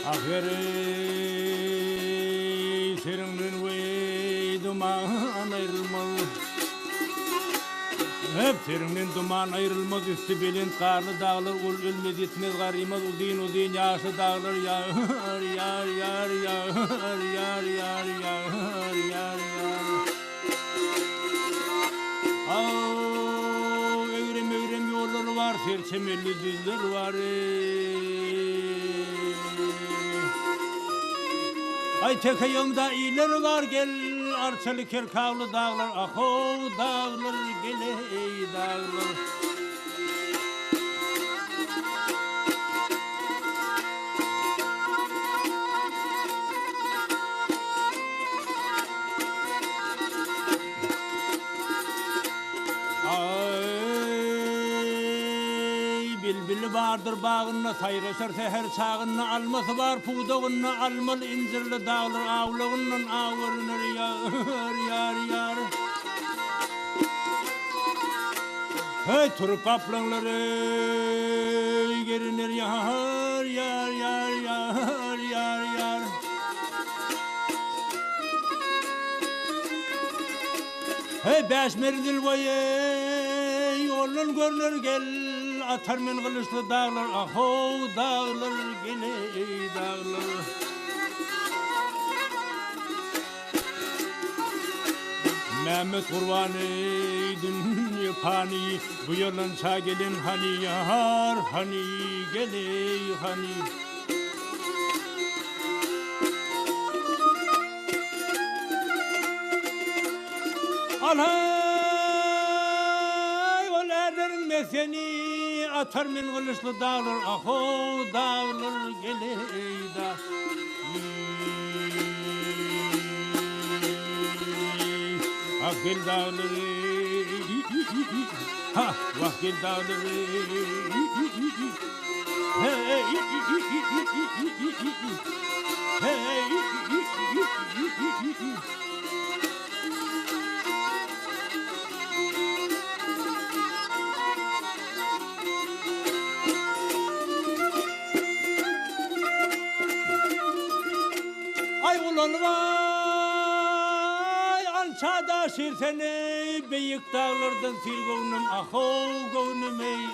Aferin serinden vey duman ayrılmaz. Hep serinden duman ayrılmaz. Üstü belin karlı dağlar ul ölmez etmez garimaz. Udin yaşlı dağlar yar yar yar yar yar yar yar yar yar. Evrem yolları var, serçemelli düzler var. Ay tekeyimde iyiler var, gel arçalı kerkavlı dağlar. Aho dağlar, gel ey dağlar. Bilbili vardır bağınna sayraşar seher çağınna alması var puğdağınna almalı incirli dağlar avlığından avırınır yar yar yar. Hey turup kaplanları gerinir yar yar yar yar yar yar. Hey beş merdil boyu yolun görünür gel. Atar men kılıçlı dağlar, aho dağlar, gele dağlar. Mehmet Kurban'ı dünya pani, bu yolun sağ gelin hani yar, hani gele hani. Alhay, ol erlerin meseni. Atar men kılıçlı dağlar, aho dağlar, gele dağlar. Ah gel dağları, ha vah gel dağları. Hey, hey. Ay ulan vay alçada şirsene beyik dağlardan sil gönlüm aho gönlüm ey